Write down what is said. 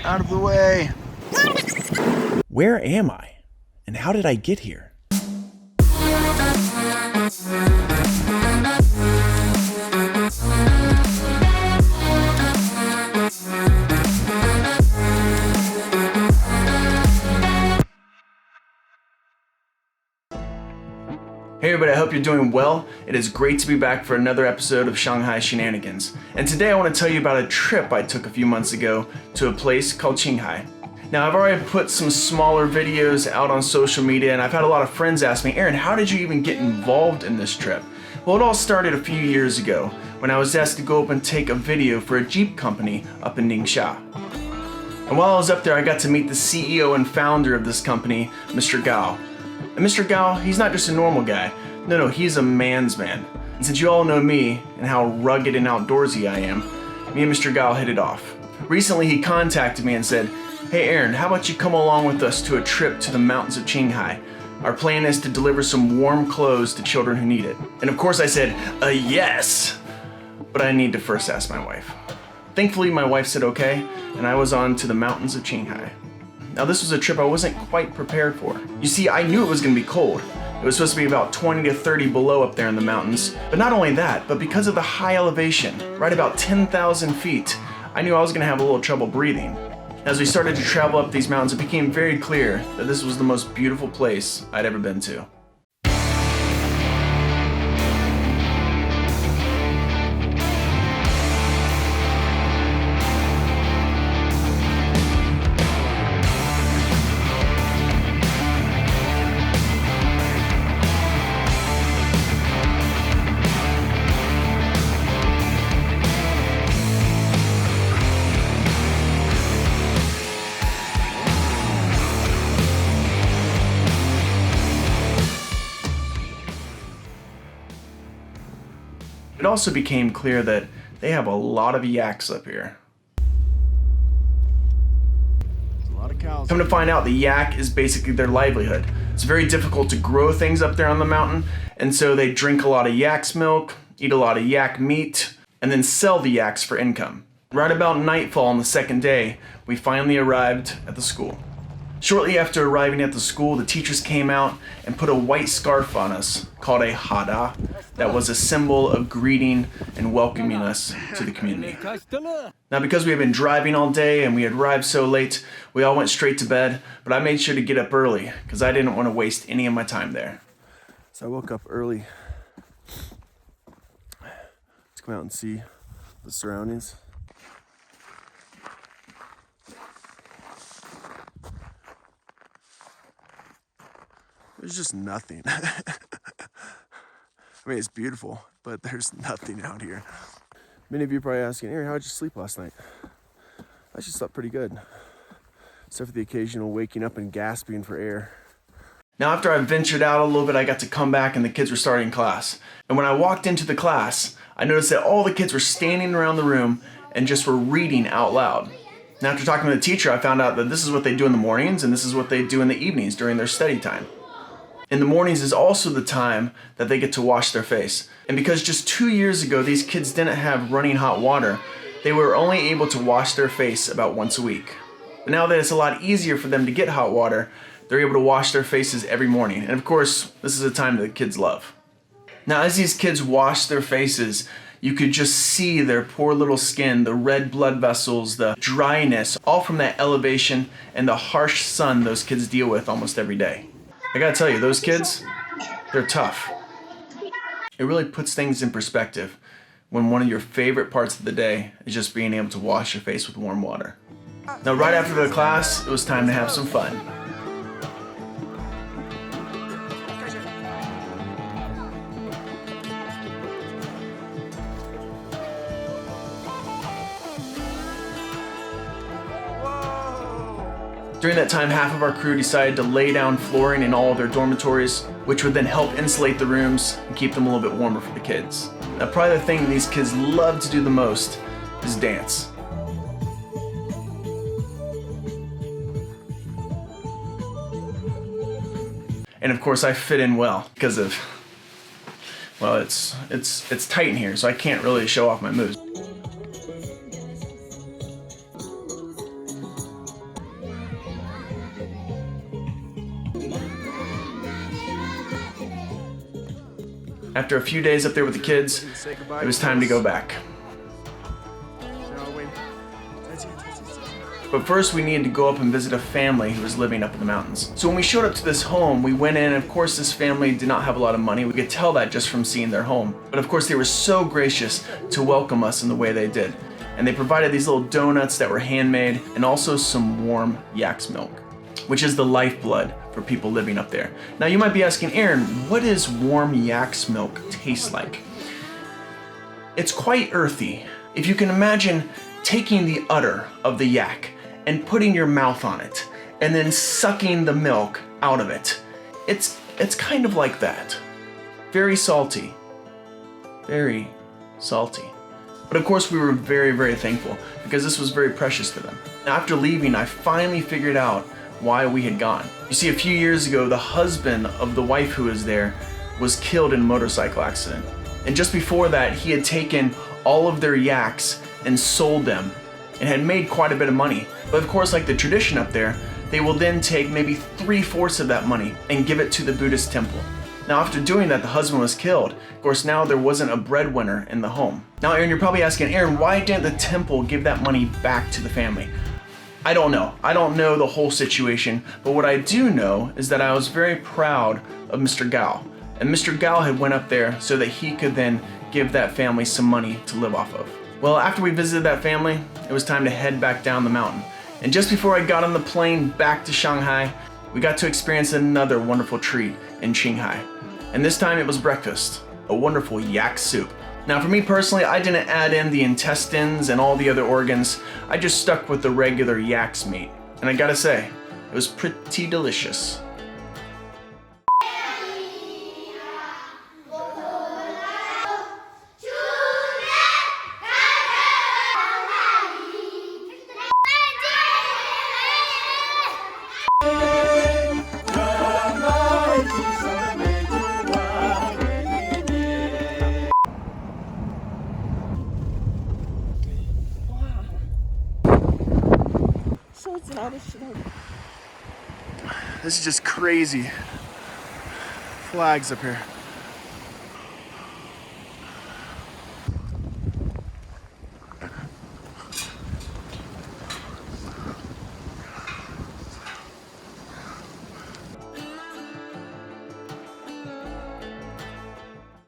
Out of the way. Where am I? And how did I get here? Hey everybody, I hope you're doing well. It is great to be back for another episode of Shanghai Shenanigans. And today I want to tell you about a trip I took a few months ago to a place called QINGHAI. Now I've already put some smaller videos out on social media and I've had a lot of friends ask me, Aaron, how did you even get involved in this trip? Well, it all started a few years ago when I was asked to go up and take a video for a Jeep company up in Ningxia. And while I was up there, I got to meet the CEO and founder of this company, Mr. Gao. And Mr. Gao, he's not just a normal guy. No, he's a man's man. And since you all know me and how rugged and outdoorsy I am, me and Mr. Gao hit it off. Recently, he contacted me and said, hey Aaron, how about you come along with us to a trip to the mountains of QINGHAI? Our plan is to deliver some warm clothes to children who need it. And of course I said, yes! But I need to first ask my wife. Thankfully, my wife said okay, and I was on to the mountains of QINGHAI. Now this was a trip I wasn't quite prepared for. You see, I knew it was gonna be cold. It was supposed to be about 20 to 30 below up there in the mountains. But not only that, but because of the high elevation, right about 10,000 feet, I knew I was gonna have a little trouble breathing. As we started to travel up these mountains, it became very clear that this was the most beautiful place I'd ever been to. It also became clear that they have a lot of yaks up here. There's a lot of cows. Come to find out, the yak is basically their livelihood. It's very difficult to grow things up there on the mountain, and so they drink a lot of yak's milk, eat a lot of yak meat, and then sell the yaks for income. Right about nightfall on the second day, we finally arrived at the school. Shortly after arriving at the school, the teachers came out and put a white scarf on us called a hada that was a symbol of greeting and welcoming us to the community. Now, because we had been driving all day and we had arrived so late, we all went straight to bed, but I made sure to get up early because I didn't want to waste any of my time there. So I woke up early to come out and see the surroundings. There's just nothing. I mean, it's beautiful, but there's nothing out here. Many of you are probably asking, Aaron, how did you sleep last night? I actually slept pretty good, except for the occasional waking up and gasping for air. Now, after I ventured out a little bit, I got to come back and the kids were starting class. And when I walked into the class, I noticed that all the kids were standing around the room and just were reading out loud. Now, after talking to the teacher, I found out that this is what they do in the mornings and this is what they do in the evenings during their study time. In the mornings is also the time that they get to wash their face. And because just 2 years ago, these kids didn't have running hot water, they were only able to wash their face about once a week. But now that it's a lot easier for them to get hot water, they're able to wash their faces every morning. And of course, this is a time that the kids love. Now, as these kids wash their faces, you could just see their poor little skin, the red blood vessels, the dryness, all from that elevation and the harsh sun those kids deal with almost every day. I gotta tell you, those kids, they're tough. It really puts things in perspective when one of your favorite parts of the day is just being able to wash your face with warm water. Now, right after the class, it was time to have some fun. During that time, half of our crew decided to lay down flooring in all of their dormitories, which would then help insulate the rooms and keep them a little bit warmer for the kids. Now, probably the thing these kids love to do the most is dance. And of course, I fit in well because of, well, it's tight in here, so I can't really show off my moves. After a few days up there with the kids, it was time to go back. But first we needed to go up and visit a family who was living up in the mountains. So when we showed up to this home, we went in, and of course this family did not have a lot of money. We could tell that just from seeing their home. But of course they were so gracious to welcome us in the way they did. And they provided these little donuts that were handmade and also some warm yak's milk, which is the lifeblood for people living up there. Now you might be asking, Aaron, what does warm yak's milk taste like? It's quite earthy. If you can imagine taking the udder of the yak and putting your mouth on it, and then sucking the milk out of it. It's kind of like that. Very salty. Very salty. But of course we were very, very thankful because this was very precious to them. Now, after leaving, I finally figured out why we had gone. You see, a few years ago, the husband of the wife who was there was killed in a motorcycle accident. And just before that, he had taken all of their yaks and sold them and had made quite a bit of money. But of course, like the tradition up there, they will then take maybe 3/4 of that money and give it to the Buddhist temple. Now after doing that, the husband was killed. Of course, now there wasn't a breadwinner in the home. Now Aaron, you're probably asking, Aaron, why didn't the temple give that money back to the family? I don't know. I don't know the whole situation, but what I do know is that I was very proud of Mr. Gao. And Mr. Gao had went up there so that he could then give that family some money to live off of. Well, after we visited that family, it was time to head back down the mountain. And just before I got on the plane back to Shanghai, we got to experience another wonderful treat in QINGHAI. And this time it was breakfast, a wonderful yak soup. Now for me personally, I didn't add in the intestines and all the other organs. I just stuck with the regular yak's meat. And I gotta say, it was pretty delicious. This is just crazy. Flags up here.